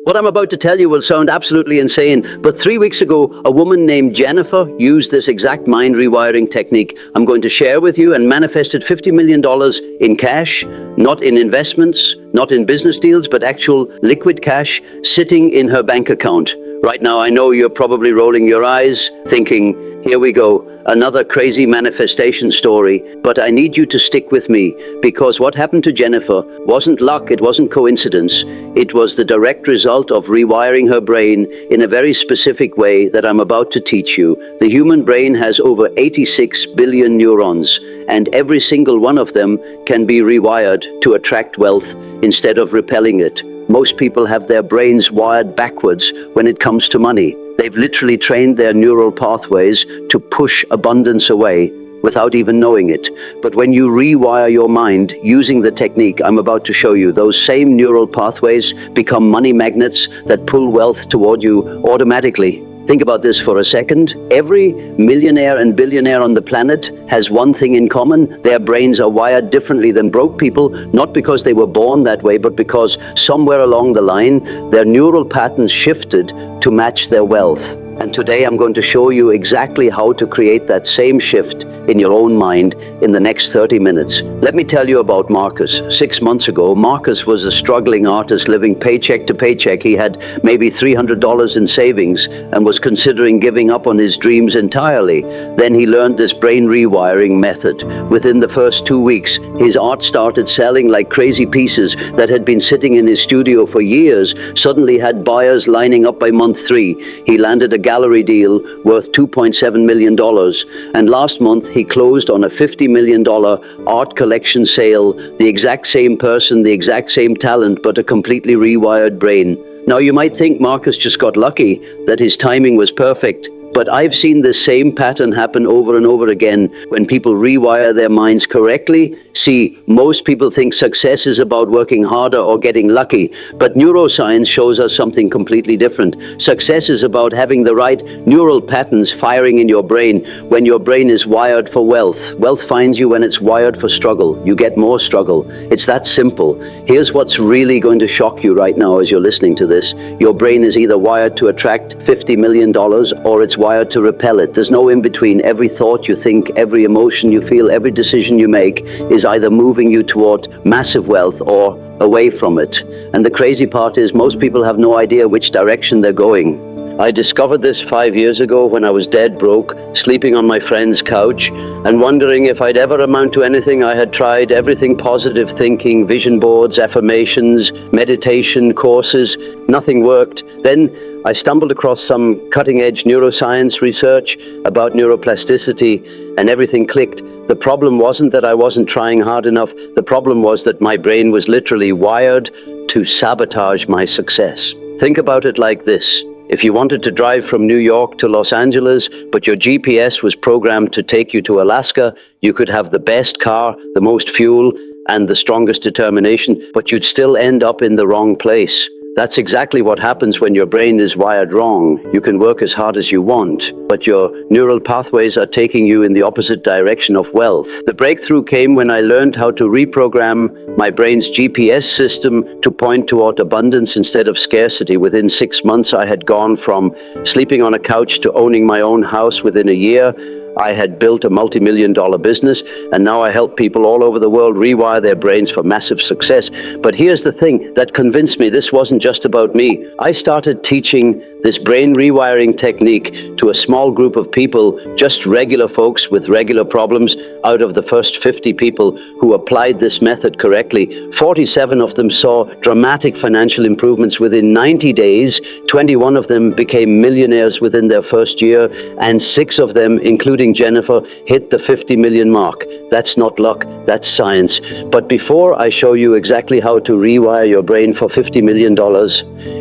What I'm about to tell you will sound absolutely insane, but 3 weeks ago, a woman named Jennifer used this exact mind rewiring technique I'm going to share with you and manifested $50 million in cash, not in investments, not in business deals, but actual liquid cash sitting in her bank account. Right now, I know you're probably rolling your eyes, thinking, here we go, another crazy manifestation story, but I need you to stick with me, because what happened to Jennifer wasn't luck, it wasn't coincidence. It was the direct result of rewiring her brain in a very specific way that I'm about to teach you. The human brain has over 86 billion neurons, and every single one of them can be rewired to attract wealth instead of repelling it. Most people have their brains wired backwards when it comes to money. They've literally trained their neural pathways to push abundance away without even knowing it. But when you rewire your mind using the technique I'm about to show you, those same neural pathways become money magnets that pull wealth toward you automatically. Think about this for a second. Every millionaire and billionaire on the planet has one thing in common. Their brains are wired differently than broke people, not because they were born that way, but because somewhere along the line, their neural patterns shifted to match their wealth. And today I'm going to show you exactly how to create that same shift in your own mind in the next 30 minutes. Let me tell you about Marcus. 6 months ago, Marcus was a struggling artist living paycheck to paycheck. He had maybe $300 in savings and was considering giving up on his dreams entirely. Then he learned this brain rewiring method. Within the first 2 weeks, his art started selling like crazy. Pieces that had been sitting in his studio for years suddenly had buyers lining up by month 3. He landed a gallery deal worth $2.7 million. And last month, he closed on a $50 million art collection sale. The exact same person, the exact same talent, but a completely rewired brain. Now, you might think Marcus just got lucky, that his timing was perfect. But I've seen the same pattern happen over and over again when people rewire their minds correctly. See, most people think success is about working harder or getting lucky, but neuroscience shows us something completely different. Success is about having the right neural patterns firing in your brain when your brain is wired for wealth. Wealth finds you when it's wired for struggle. You get more struggle. It's that simple. Here's what's really going to shock you right now as you're listening to this. Your brain is either wired to attract $50 million or it's wired to repel it. There's no in between. Every thought you think, every emotion you feel, every decision you make is either moving you toward massive wealth or away from it. And the crazy part is most people have no idea which direction they're going. I discovered this 5 years ago when I was dead broke, sleeping on my friend's couch, and wondering if I'd ever amount to anything. I had tried everything: positive thinking, vision boards, affirmations, meditation, courses. Nothing worked. Then I stumbled across some cutting-edge neuroscience research about neuroplasticity, and everything clicked. The problem wasn't that I wasn't trying hard enough. The problem was that my brain was literally wired to sabotage my success. Think about it like this. If you wanted to drive from New York to Los Angeles, but your GPS was programmed to take you to Alaska, you could have the best car, the most fuel, and the strongest determination, but you'd still end up in the wrong place. That's exactly what happens when your brain is wired wrong. You can work as hard as you want, but your neural pathways are taking you in the opposite direction of wealth. The breakthrough came when I learned how to reprogram my brain's GPS system to point toward abundance instead of scarcity. Within 6 months, I had gone from sleeping on a couch to owning my own house within a year. I had built a multi-million-dollar business, and now I help people all over the world rewire their brains for massive success. But here's the thing that convinced me this wasn't just about me. I started teaching this brain rewiring technique to a small group of people, just regular folks with regular problems. Out of the first 50 people who applied this method correctly, 47 of them saw dramatic financial improvements within 90 days, 21 of them became millionaires within their first year, and 6 of them, including Jennifer, hit the 50 million mark. That's not luck, that's science. But before I show you exactly how to rewire your brain for $50 million,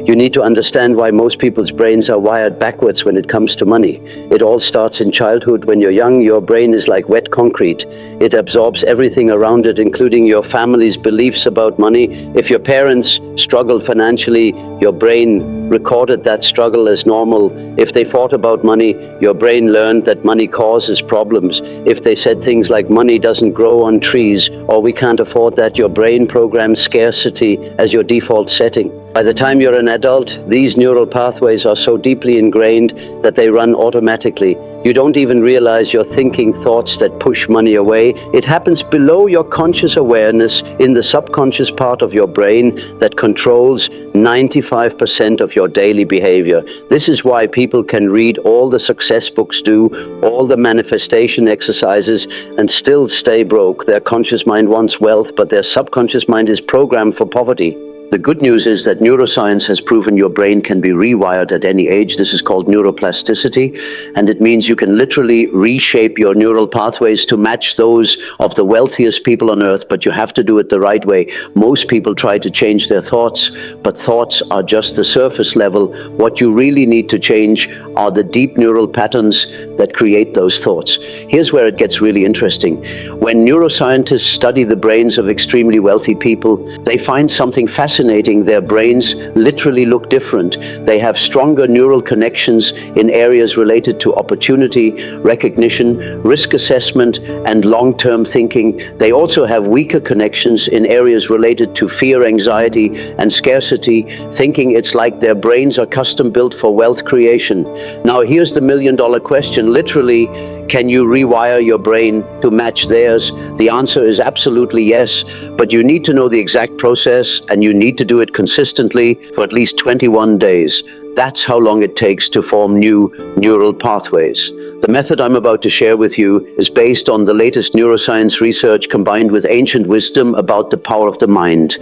you need to understand why most people's brains are wired backwards when it comes to money. It all starts in childhood. When you're young, your brain is like wet concrete. It absorbs everything around it, including your family's beliefs about money. If your parents struggled financially, your brain recorded that struggle as normal. If they thought about money, your brain learned that money causes problems. If they said things like money doesn't grow on trees or we can't afford that, your brain programmed scarcity as your default setting. By the time you're an adult, these neural pathways are so deeply ingrained that they run automatically. You don't even realize you're thinking thoughts that push money away. It happens below your conscious awareness in the subconscious part of your brain that controls 95% of your daily behavior. This is why people can read all the success books, do all the manifestation exercises, and still stay broke. Their conscious mind wants wealth, but their subconscious mind is programmed for poverty. The good news is that neuroscience has proven your brain can be rewired at any age. This is called neuroplasticity, and it means you can literally reshape your neural pathways to match those of the wealthiest people on earth, but you have to do it the right way. Most people try to change their thoughts, but thoughts are just the surface level. What you really need to change are the deep neural patterns that create those thoughts. Here's where it gets really interesting. When neuroscientists study the brains of extremely wealthy people, they find something fascinating. Their brains literally look different. They have stronger neural connections in areas related to opportunity, recognition, risk assessment, and long-term thinking. They also have weaker connections in areas related to fear, anxiety, and scarcity thinking. It's like their brains are custom built for wealth creation. Now, here's the million-dollar question. Literally, can you rewire your brain to match theirs? The answer is absolutely yes, but you need to know the exact process, and you need to do it consistently for at least 21 days. That's how long it takes to form new neural pathways. The method I'm about to share with you is based on the latest neuroscience research combined with ancient wisdom about the power of the mind.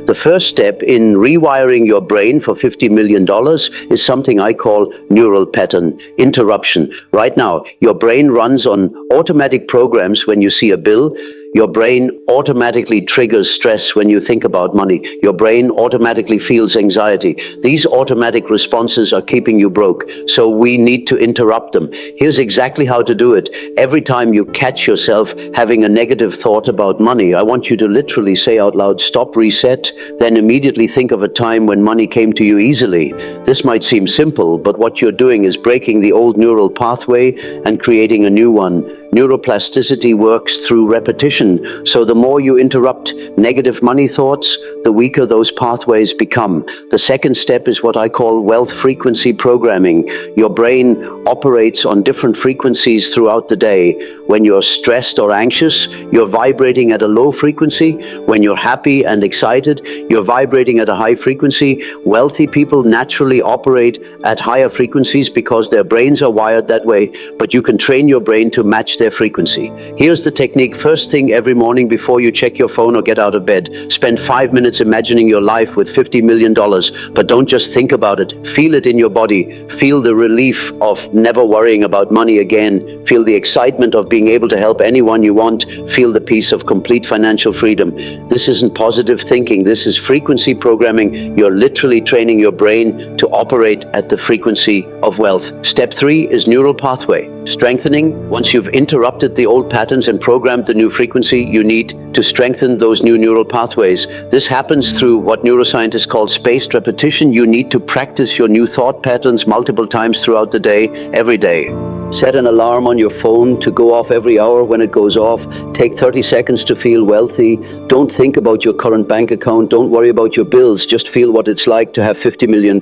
The first step in rewiring your brain for $50 million is something I call neural pattern interruption. Right now, your brain runs on automatic programs. When you see a bill, your brain automatically triggers stress. When you think about money, your brain automatically feels anxiety. These automatic responses are keeping you broke, so we need to interrupt them. Here's exactly how to do it. Every time you catch yourself having a negative thought about money, I want you to literally say out loud, stop, reset, then immediately think of a time when money came to you easily. This might seem simple, but what you're doing is breaking the old neural pathway and creating a new one. Neuroplasticity works through repetition, so the more you interrupt negative money thoughts, the weaker those pathways become. The second step is what I call wealth frequency programming. Your brain operates on different frequencies throughout the day. When you're stressed or anxious, you're vibrating at a low frequency. When you're happy and excited, you're vibrating at a high frequency. Wealthy people naturally operate at higher frequencies because their brains are wired that way, but you can train your brain to match their frequency. Here's the technique. First thing every morning before you check your phone or get out of bed, spend 5 minutes imagining your life with $50 million. But don't just think about it. Feel it in your body. Feel the relief of never worrying about money again. Feel the excitement of being able to help anyone you want. Feel the peace of complete financial freedom. This isn't positive thinking. This is frequency programming. You're literally training your brain to operate at the frequency of wealth. Step 3 is neural pathway strengthening. Once you've interrupted the old patterns and programmed the new frequency, you need to strengthen those new neural pathways. This happens through what neuroscientists call spaced repetition. You need to practice your new thought patterns multiple times throughout the day, every day. Set an alarm on your phone to go off every hour. When it goes off, take 30 seconds to feel wealthy. Don't think about your current bank account. Don't worry about your bills. Just feel what it's like to have $50 million.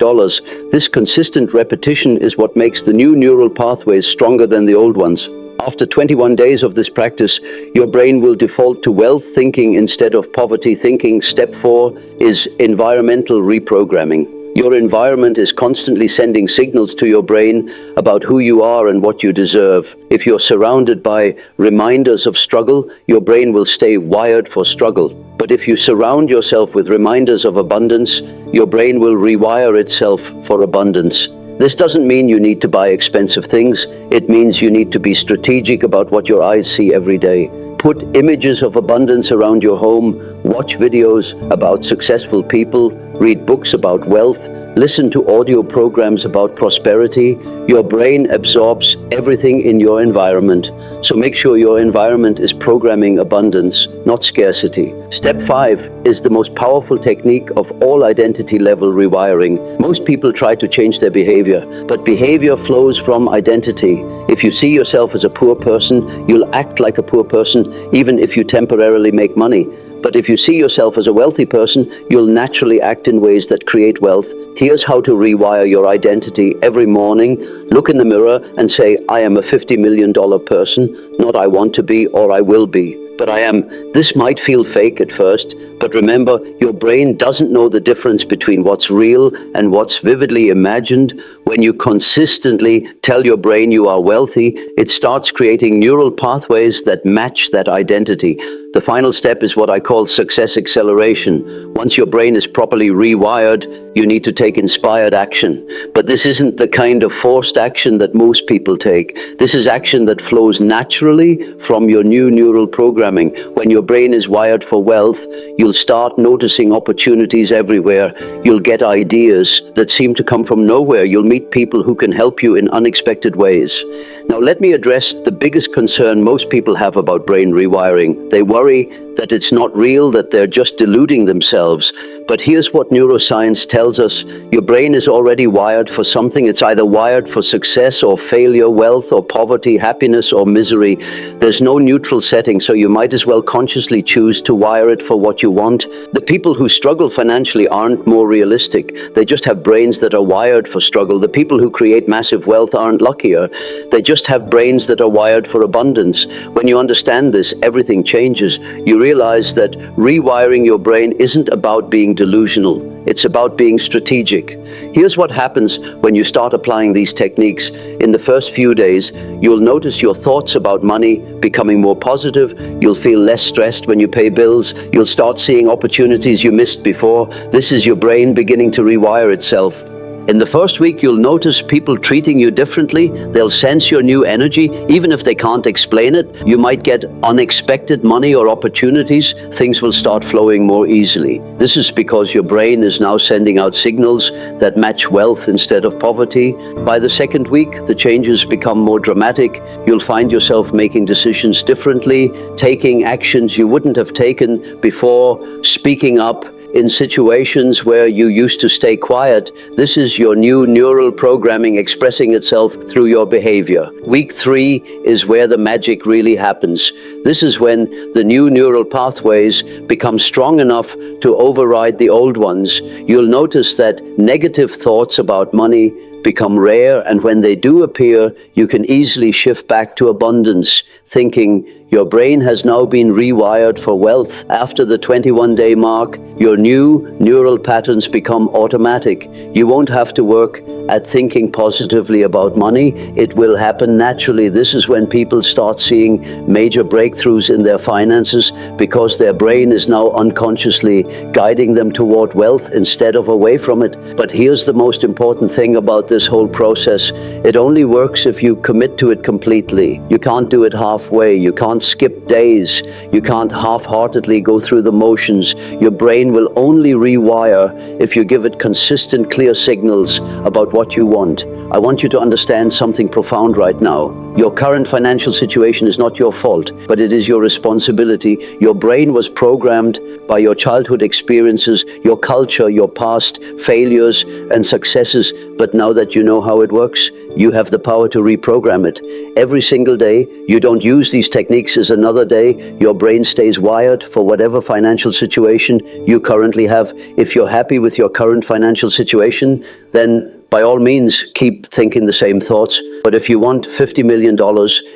This consistent repetition is what makes the new neural pathways stronger than the old ones. After 21 days of this practice, your brain will default to wealth thinking instead of poverty thinking. Step 4 is environmental reprogramming. Your environment is constantly sending signals to your brain about who you are and what you deserve. If you're surrounded by reminders of struggle, your brain will stay wired for struggle. But if you surround yourself with reminders of abundance, your brain will rewire itself for abundance. This doesn't mean you need to buy expensive things. It means you need to be strategic about what your eyes see every day. Put images of abundance around your home, watch videos about successful people, read books about wealth, listen to audio programs about prosperity. Your brain absorbs everything in your environment. So make sure your environment is programming abundance, not scarcity. Step 5 is the most powerful technique of all identity level rewiring. Most people try to change their behavior, but behavior flows from identity. If you see yourself as a poor person, you'll act like a poor person, even if you temporarily make money. But if you see yourself as a wealthy person, you'll naturally act in ways that create wealth. Here's how to rewire your identity every morning. Look in the mirror and say, I am a $50 million person, not I want to be or I will be, but I am. This might feel fake at first, but remember, your brain doesn't know the difference between what's real and what's vividly imagined. When you consistently tell your brain you are wealthy, it starts creating neural pathways that match that identity. The final step is what I call success acceleration. Once your brain is properly rewired, you need to take inspired action. But this isn't the kind of forced action that most people take. This is action that flows naturally from your new neural programming. When your brain is wired for wealth, you'll start noticing opportunities everywhere. You'll get ideas that seem to come from nowhere. You'll meet people who can help you in unexpected ways. Now let me address the biggest concern most people have about brain rewiring. They worry that it's not real, that they're just deluding themselves. But here's what neuroscience tells us. Your brain is already wired for something. It's either wired for success or failure, wealth or poverty, happiness or misery. There's no neutral setting, so you might as well consciously choose to wire it for what you want. The people who struggle financially aren't more realistic. They just have brains that are wired for struggle. The people who create massive wealth aren't luckier. They just have brains that are wired for abundance. When you understand this, everything changes. You realize that rewiring your brain isn't about being delusional. It's about being strategic. Here's what happens when you start applying these techniques. In the first few days, you'll notice your thoughts about money becoming more positive. You'll feel less stressed when you pay bills. You'll start seeing opportunities you missed before. This is your brain beginning to rewire itself. In the first week, you'll notice people treating you differently. They'll sense your new energy, even if they can't explain it. You might get unexpected money or opportunities. Things will start flowing more easily. This is because your brain is now sending out signals that match wealth instead of poverty. By the second week, the changes become more dramatic. You'll find yourself making decisions differently, taking actions you wouldn't have taken before, speaking up in situations where you used to stay quiet. This is your new neural programming expressing itself through your behavior. Week 3 is where the magic really happens. This is when the new neural pathways become strong enough to override the old ones. You'll notice that negative thoughts about money become rare, and when they do appear, you can easily shift back to abundance thinking. Your brain has now been rewired for wealth. After the 21-day mark, your new neural patterns become automatic. You won't have to work at thinking positively about money. It will happen naturally. This is when people start seeing major breakthroughs in their finances because their brain is now unconsciously guiding them toward wealth instead of away from it. But here's the most important thing about this whole process. It only works if you commit to it completely. You can't do it halfway. You can't skip days. You can't half-heartedly go through the motions. Your brain will only rewire if you give it consistent, clear signals about what you want. I want you to understand something profound right now. Your current financial situation is not your fault, but it is your responsibility. Your brain was programmed by your childhood experiences, your culture, your past failures and successes. But now that you know how it works, you have the power to reprogram it. Every single day, you don't use these techniques as another day. Your brain stays wired for whatever financial situation you currently have. If you're happy with your current financial situation, then by all means, keep thinking the same thoughts. But if you want $50 million,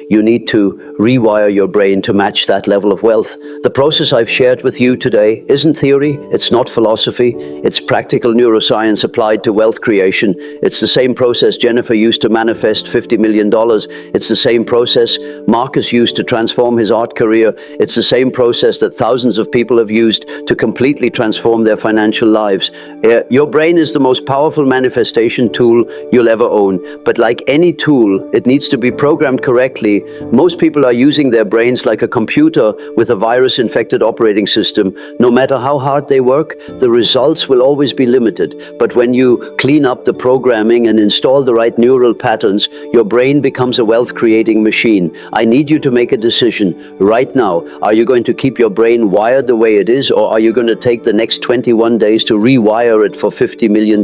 you need to rewire your brain to match that level of wealth. The process I've shared with you today isn't theory, it's not philosophy, it's practical neuroscience applied to wealth creation. It's the same process Jennifer used to manifest $50 million. It's the same process Marcus used to transform his art career. It's the same process that thousands of people have used to completely transform their financial lives. Your brain is the most powerful manifestation tool you'll ever your own, but like any tool, it needs to be programmed correctly. Most people are using their brains like a computer with a virus-infected operating system. No matter how hard they work, the results will always be limited. But when you clean up the programming and install the right neural patterns, your brain becomes a wealth-creating machine. I need you to make a decision right now. Are you going to keep your brain wired the way it is, or are you going to take the next 21 days to rewire it for $50 million?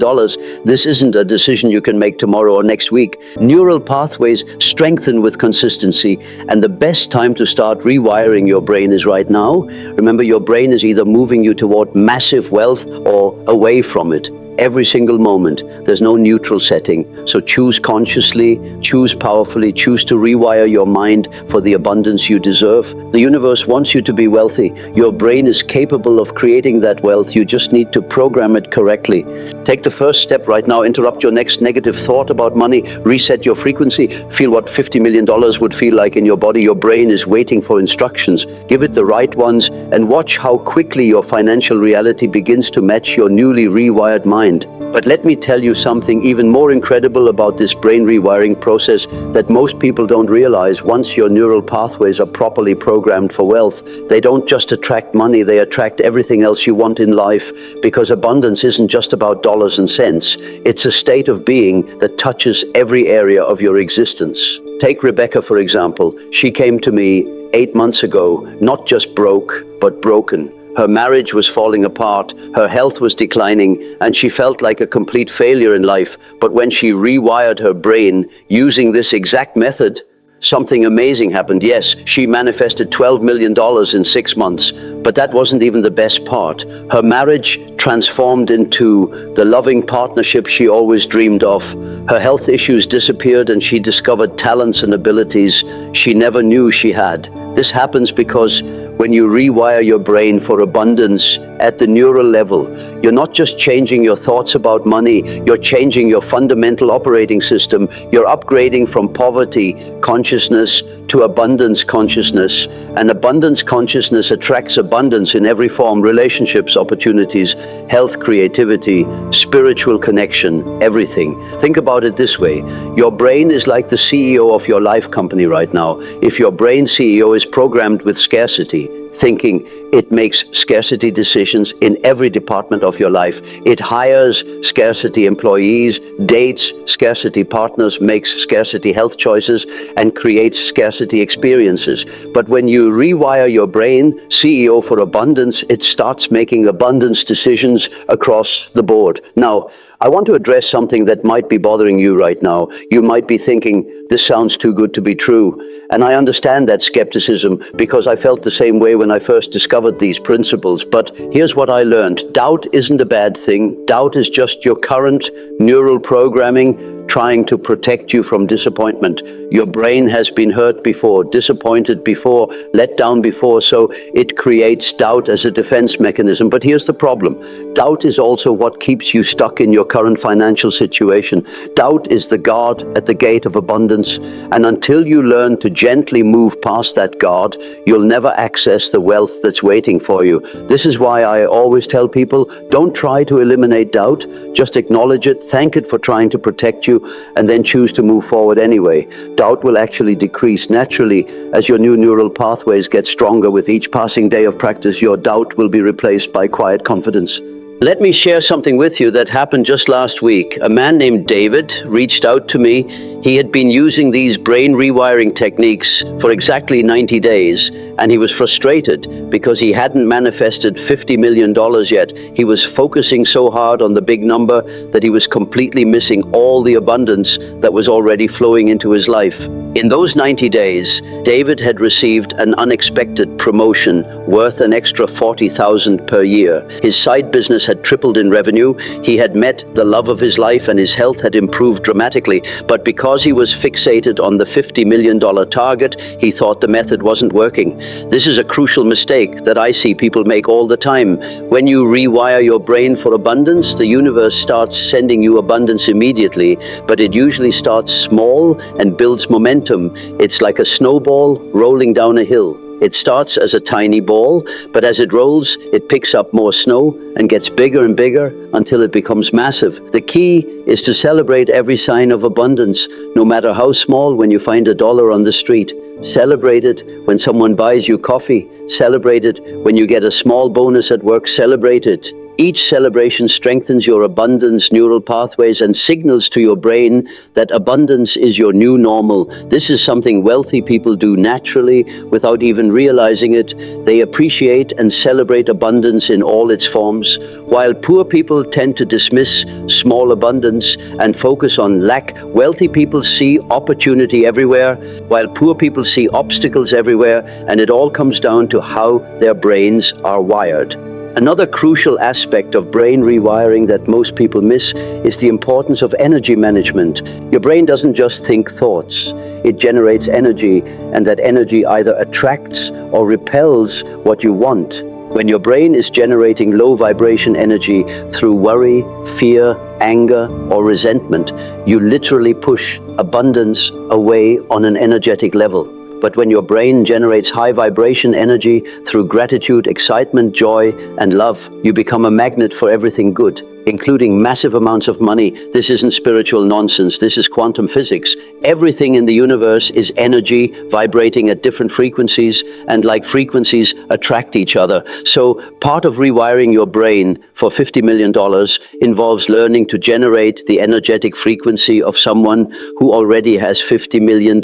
This isn't a decision you can make tomorrow or next week. Neural pathways strengthen with consistency, and the best time to start rewiring your brain is right now. Remember, your brain is either moving you toward massive wealth or away from it. Every single moment. There's no neutral setting. So choose consciously, choose powerfully, choose to rewire your mind for the abundance you deserve. The universe wants you to be wealthy. Your brain is capable of creating that wealth. You just need to program it correctly. Take the first step right now. Interrupt your next negative thought about money. Reset your frequency. Feel what $50 million would feel like in your body. Your brain is waiting for instructions. Give it the right ones and watch how quickly your financial reality begins to match your newly rewired mind. But let me tell you something even more incredible about this brain rewiring process that most people don't realize. Once your neural pathways are properly programmed for wealth, they don't just attract money, they attract everything else you want in life, because abundance isn't just about dollars and cents. It's a state of being that touches every area of your existence. Take Rebecca, for example. She came to me 8 months ago, not just broke, but broken. Her marriage was falling apart, her health was declining, and she felt like a complete failure in life. But when she rewired her brain using this exact method, something amazing happened. Yes, she manifested $12 million in 6 months, but that wasn't even the best part. Her marriage transformed into the loving partnership she always dreamed of. Her health issues disappeared, and she discovered talents and abilities she never knew she had. This happens because when you rewire your brain for abundance at the neural level, you're not just changing your thoughts about money, you're changing your fundamental operating system. You're upgrading from poverty consciousness to abundance consciousness. And abundance consciousness attracts abundance in every form: relationships, opportunities, health, creativity, spiritual connection, everything. Think about it this way. Your brain is like the CEO of your life company right now. If your brain CEO is programmed with scarcity thinking, it makes scarcity decisions in every department of your life. It hires scarcity employees, dates scarcity partners, makes scarcity health choices, and creates scarcity experiences. But when you rewire your brain, CEO for abundance, it starts making abundance decisions across the board. Now, I want to address something that might be bothering you right now. You might be thinking, this sounds too good to be true. And I understand that skepticism, because I felt the same way when I first discovered these principles. But here's what I learned. Doubt isn't a bad thing. Doubt is just your current neural programming trying to protect you from disappointment. Your brain has been hurt before, disappointed before, let down before, so it creates doubt as a defense mechanism. But here's the problem. Doubt is also what keeps you stuck in your current financial situation. Doubt is the guard at the gate of abundance, and until you learn to gently move past that guard, you'll never access the wealth that's waiting for you. This is why I always tell people, don't try to eliminate doubt, just acknowledge it, thank it for trying to protect you, and then choose to move forward anyway. Doubt will actually decrease naturally as your new neural pathways get stronger. With each passing day of practice, your doubt will be replaced by quiet confidence. Let me share something with you that happened just last week. A man named David reached out to me. He had been using these brain rewiring techniques for exactly 90 days, and he was frustrated because he hadn't manifested $50 million yet. He was focusing so hard on the big number that he was completely missing all the abundance that was already flowing into his life. In those 90 days, David had received an unexpected promotion worth an extra $40,000 per year. His side business had tripled in revenue. He had met the love of his life, and his health had improved dramatically. But because he was fixated on the $50 million target, he thought the method wasn't working. This is a crucial mistake that I see people make all the time. When you rewire your brain for abundance, the universe starts sending you abundance immediately, but it usually starts small and builds momentum. It's like a snowball rolling down a hill. It starts as a tiny ball, but as it rolls, it picks up more snow and gets bigger and bigger until it becomes massive. The key is to celebrate every sign of abundance, no matter how small. When you find $1 on the street, celebrate it. When someone buys you coffee, celebrate it. When you get a small bonus at work, celebrate it. Each celebration strengthens your abundance neural pathways and signals to your brain that abundance is your new normal. This is something wealthy people do naturally without even realizing it. They appreciate and celebrate abundance in all its forms, while poor people tend to dismiss small abundance and focus on lack. Wealthy people see opportunity everywhere, while poor people see obstacles everywhere, and it all comes down to how their brains are wired. Another crucial aspect of brain rewiring that most people miss is the importance of energy management. Your brain doesn't just think thoughts, it generates energy, and that energy either attracts or repels what you want. When your brain is generating low vibration energy through worry, fear, anger, or resentment, you literally push abundance away on an energetic level. But when your brain generates high vibration energy through gratitude, excitement, joy, and love, you become a magnet for everything good, including massive amounts of money. This isn't spiritual nonsense. This is quantum physics. Everything in the universe is energy vibrating at different frequencies, and like frequencies attract each other. So part of rewiring your brain for $50 million involves learning to generate the energetic frequency of someone who already has $50 million.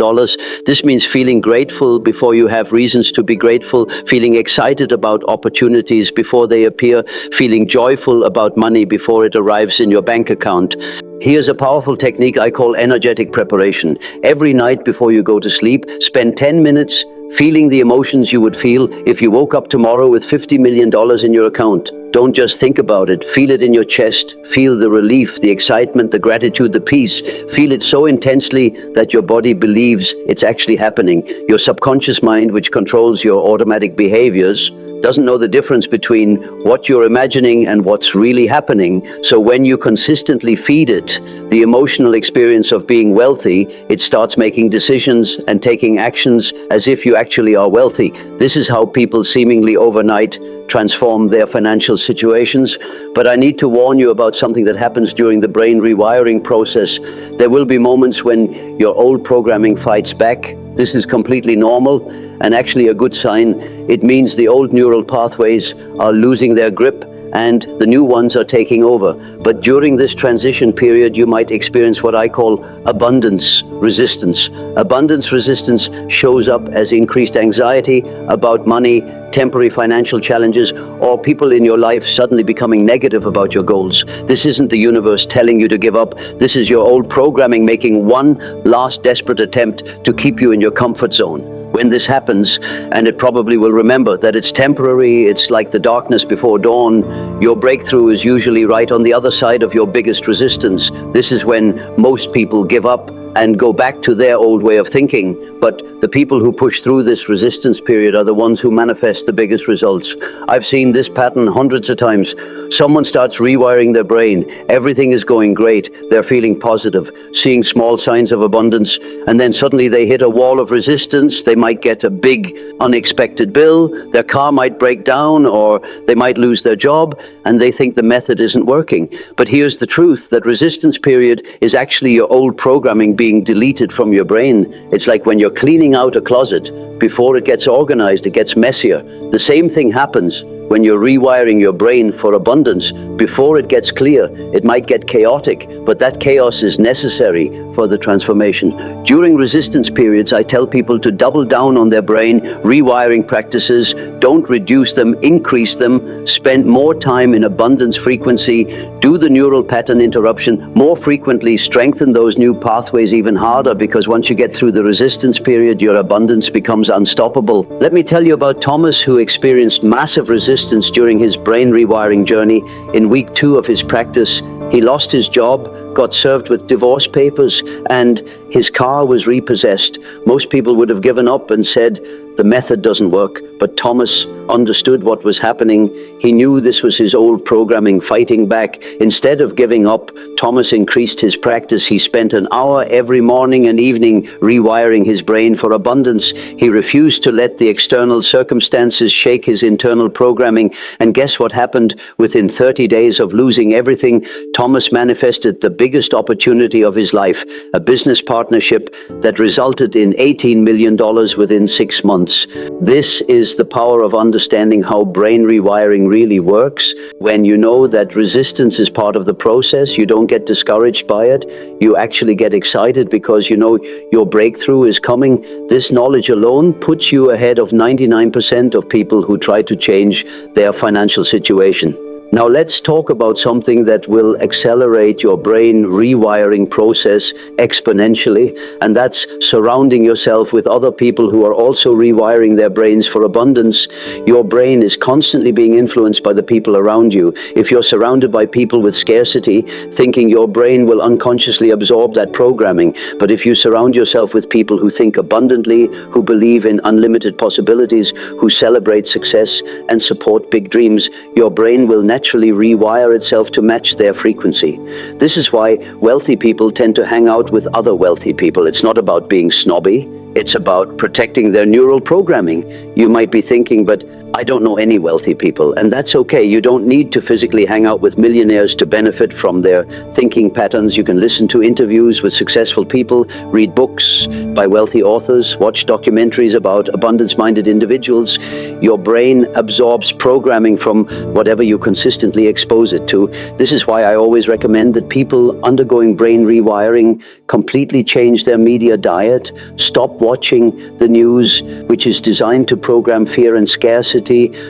This means feeling grateful before you have reasons to be grateful, feeling excited about opportunities before they appear, feeling joyful about money before it arrives in your bank account. Here's a powerful technique I call energetic preparation. Every night before you go to sleep, spend 10 minutes feeling the emotions you would feel if you woke up tomorrow with $50 million in your account. Don't just think about it, feel it in your chest. Feel the relief, the excitement, the gratitude, the peace. Feel it so intensely that your body believes it's actually happening. Your subconscious mind, which controls your automatic behaviors, doesn't know the difference between what you're imagining and what's really happening. So when you consistently feed it the emotional experience of being wealthy, it starts making decisions and taking actions as if you actually are wealthy. This is how people seemingly overnight transform their financial situations. But I need to warn you about something that happens during the brain rewiring process. There will be moments when your old programming fights back. This is completely normal and actually a good sign. It means the old neural pathways are losing their grip and the new ones are taking over. But during this transition period, you might experience what I call abundance resistance. Abundance resistance shows up as increased anxiety about money, temporary financial challenges, or people in your life suddenly becoming negative about your goals. This isn't the universe telling you to give up. This is your old programming making one last desperate attempt to keep you in your comfort zone. When this happens, and it probably will remember that it's temporary, it's like the darkness before dawn, your breakthrough is usually right on the other side of your biggest resistance. This is when most people give up and go back to their old way of thinking. But the people who push through this resistance period are the ones who manifest the biggest results. I've seen this pattern hundreds of times. Someone starts rewiring their brain. Everything is going great. They're feeling positive, seeing small signs of abundance, and then suddenly they hit a wall of resistance. They might get a big unexpected bill, their car might break down, or they might lose their job, and they think the method isn't working. But here's the truth, that resistance period is actually your old programming being deleted from your brain. It's like when you're cleaning out a closet. Before it gets organized, it gets messier. The same thing happens when you're rewiring your brain for abundance. Before it gets clear, it might get chaotic, but that chaos is necessary for the transformation. During resistance periods, I tell people to double down on their brain rewiring practices. Don't reduce them, increase them. Spend more time in abundance frequency. Do the neural pattern interruption more frequently. Strengthen those new pathways even harder, because once you get through the resistance period, your abundance becomes unstoppable. Let me tell you about Thomas, who experienced massive resistance during his brain rewiring journey. In week 2 of his practice, he lost his job, got served with divorce papers, and his car was repossessed. Most people would have given up and said, the method doesn't work. But Thomas understood what was happening. He knew this was his old programming fighting back. Instead of giving up, Thomas increased his practice. He spent an hour every morning and evening rewiring his brain for abundance. He refused to let the external circumstances shake his internal programming. And guess what happened? Within 30 days of losing everything, Thomas manifested the biggest opportunity of his life, a business partnership that resulted in $18 million within 6 months. This is the power of understanding how brain rewiring really works. When you know that resistance is part of the process, you don't get discouraged by it. You actually get excited because you know your breakthrough is coming. This knowledge alone puts you ahead of 99% of people who try to change their financial situation. Now let's talk about something that will accelerate your brain rewiring process exponentially, and that's surrounding yourself with other people who are also rewiring their brains for abundance. Your brain is constantly being influenced by the people around you. If you're surrounded by people with scarcity thinking, your brain will unconsciously absorb that programming. But if you surround yourself with people who think abundantly, who believe in unlimited possibilities, who celebrate success and support big dreams, your brain will naturally rewire itself to match their frequency. This is why wealthy people tend to hang out with other wealthy people. It's not about being snobby. It's about protecting their neural programming. You might be thinking, but I don't know any wealthy people, and that's okay. You don't need to physically hang out with millionaires to benefit from their thinking patterns. You can listen to interviews with successful people, read books by wealthy authors, watch documentaries about abundance-minded individuals. Your brain absorbs programming from whatever you consistently expose it to. This is why I always recommend that people undergoing brain rewiring completely change their media diet, stop watching the news, which is designed to program fear and scarcity.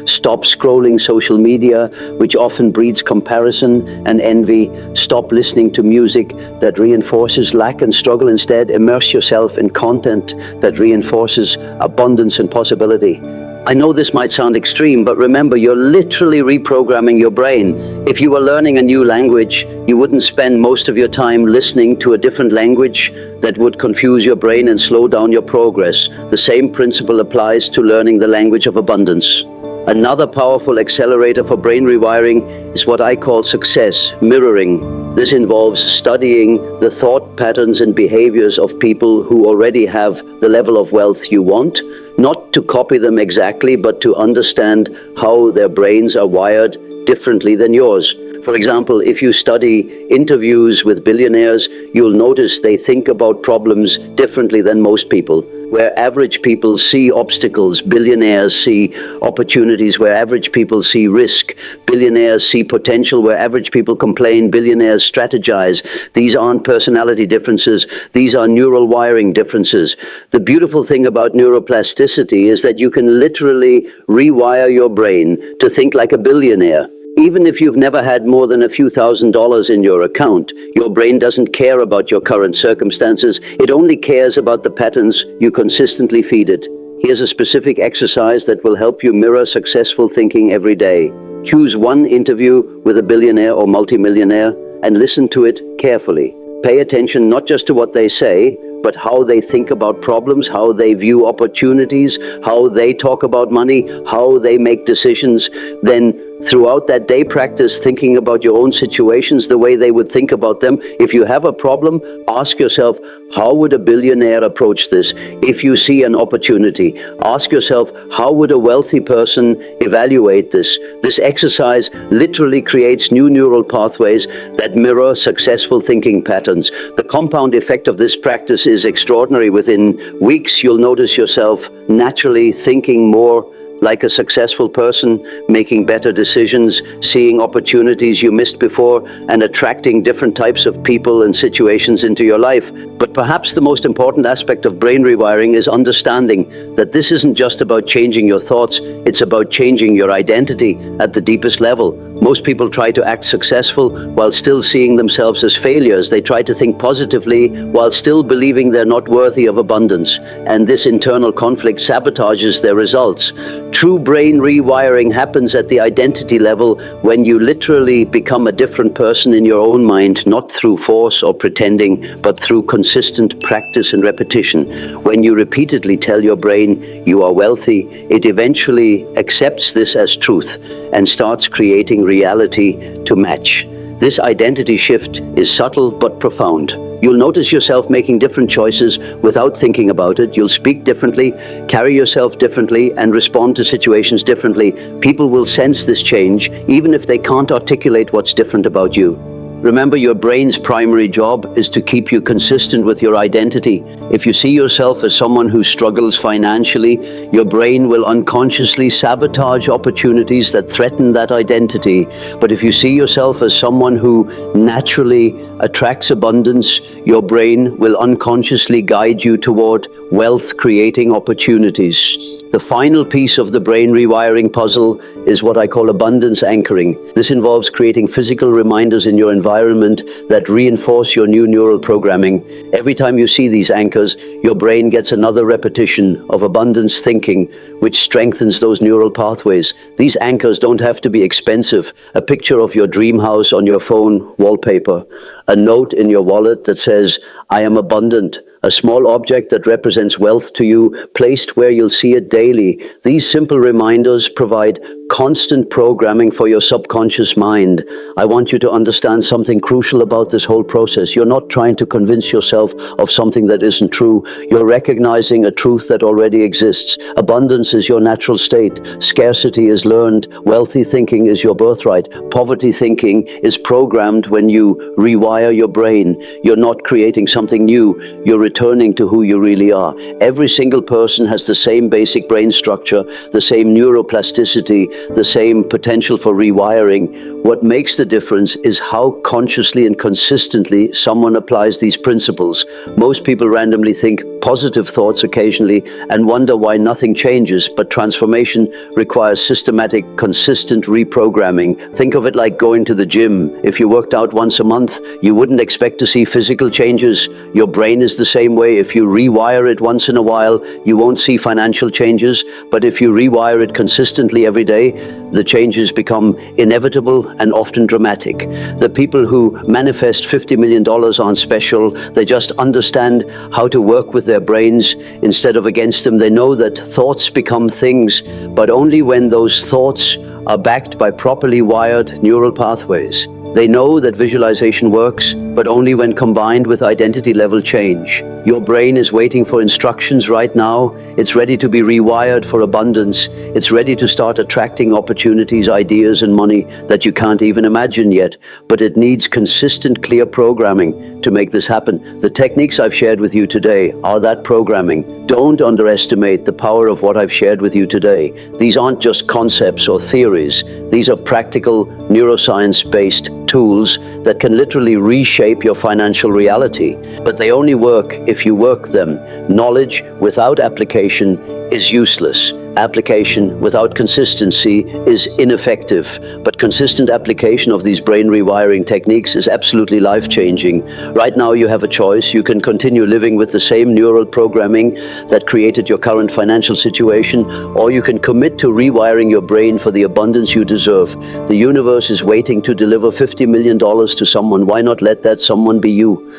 Stop scrolling social media, which often breeds comparison and envy. Stop listening to music that reinforces lack and struggle. Instead, immerse yourself in content that reinforces abundance and possibility. I know this might sound extreme, but remember, you're literally reprogramming your brain. If you were learning a new language, you wouldn't spend most of your time listening to a different language that would confuse your brain and slow down your progress. The same principle applies to learning the language of abundance. Another powerful accelerator for brain rewiring is what I call success mirroring. This involves studying the thought patterns and behaviors of people who already have the level of wealth you want, not to copy them exactly, but to understand how their brains are wired differently than yours. For example, if you study interviews with billionaires, you'll notice they think about problems differently than most people. Where average people see obstacles, billionaires see opportunities. Where average people see risk, billionaires see potential. Where average people complain, billionaires strategize. These aren't personality differences. These are neural wiring differences. The beautiful thing about neuroplasticity is that you can literally rewire your brain to think like a billionaire. Even if you've never had more than a few $1,000s in your account, your brain doesn't care about your current circumstances. It only cares about the patterns you consistently feed it. Here's a specific exercise that will help you mirror successful thinking every day. Choose one interview with a billionaire or multimillionaire and listen to it carefully. Pay attention not just to what they say, but how they think about problems, how they view opportunities, how they talk about money, how they make decisions. Then throughout that day, practice thinking about your own situations the way they would think about them. If you have a problem, ask yourself, how would a billionaire approach this? If you see an opportunity, ask yourself, how would a wealthy person evaluate this? This exercise literally creates new neural pathways that mirror successful thinking patterns. The compound effect of this practice is extraordinary. Within weeks, you'll notice yourself naturally thinking more like a successful person, making better decisions, seeing opportunities you missed before, and attracting different types of people and situations into your life. But perhaps the most important aspect of brain rewiring is understanding that this isn't just about changing your thoughts, it's about changing your identity at the deepest level. Most people try to act successful while still seeing themselves as failures. They try to think positively while still believing they're not worthy of abundance. And this internal conflict sabotages their results. True brain rewiring happens at the identity level when you literally become a different person in your own mind, not through force or pretending, but through consistent practice and repetition. When you repeatedly tell your brain you are wealthy, it eventually accepts this as truth and starts creating reality to match. This identity shift is subtle but profound. You'll notice yourself making different choices without thinking about it. You'll speak differently, carry yourself differently, and respond to situations differently. People will sense this change, even if they can't articulate what's different about you. Remember, your brain's primary job is to keep you consistent with your identity. If you see yourself as someone who struggles financially, your brain will unconsciously sabotage opportunities that threaten that identity. But if you see yourself as someone who naturally attracts abundance, your brain will unconsciously guide you toward wealth-creating opportunities. The final piece of the brain rewiring puzzle is what I call abundance anchoring. This involves creating physical reminders in your environment that reinforce your new neural programming. Every time you see these anchors, your brain gets another repetition of abundance thinking, which strengthens those neural pathways. These anchors don't have to be expensive. A picture of your dream house on your phone wallpaper, a note in your wallet that says, "I am abundant," a small object that represents wealth to you, placed where you'll see it daily. These simple reminders provide constant programming for your subconscious mind. I want you to understand something crucial about this whole process. You're not trying to convince yourself of something that isn't true. You're recognizing a truth that already exists. Abundance is your natural state. Scarcity is learned. Wealthy thinking is your birthright. Poverty thinking is programmed when you rewire your brain. You're not creating something new. You're returning to who you really are. Every single person has the same basic brain structure, the same neuroplasticity, the same potential for rewiring. What makes the difference is how consciously and consistently someone applies these principles. Most people randomly think positive thoughts occasionally and wonder why nothing changes, but transformation requires systematic, consistent reprogramming. Think of it like going to the gym. If you worked out once a month, you wouldn't expect to see physical changes. Your brain is the same way. If you rewire it once in a while, you won't see financial changes, but if you rewire it consistently every day, the changes become inevitable and often dramatic. The people who manifest $50 million aren't special. They just understand how to work with their brains instead of against them. They know that thoughts become things, but only when those thoughts are backed by properly wired neural pathways. They know that visualization works, but only when combined with identity level change. Your brain is waiting for instructions right now. It's ready to be rewired for abundance. It's ready to start attracting opportunities, ideas, and money that you can't even imagine yet. But it needs consistent, clear programming to make this happen. The techniques I've shared with you today are that programming. Don't underestimate the power of what I've shared with you today. These aren't just concepts or theories. These are practical, neuroscience-based tools that can literally reshape your financial reality. But they only work if you work them. Knowledge without application is useless. Application without consistency is ineffective, but consistent application of these brain rewiring techniques is absolutely life-changing. Right now you have a choice. You can continue living with the same neural programming that created your current financial situation, or you can commit to rewiring your brain for the abundance you deserve. The universe is waiting to deliver $50 million to someone. Why not let that someone be you?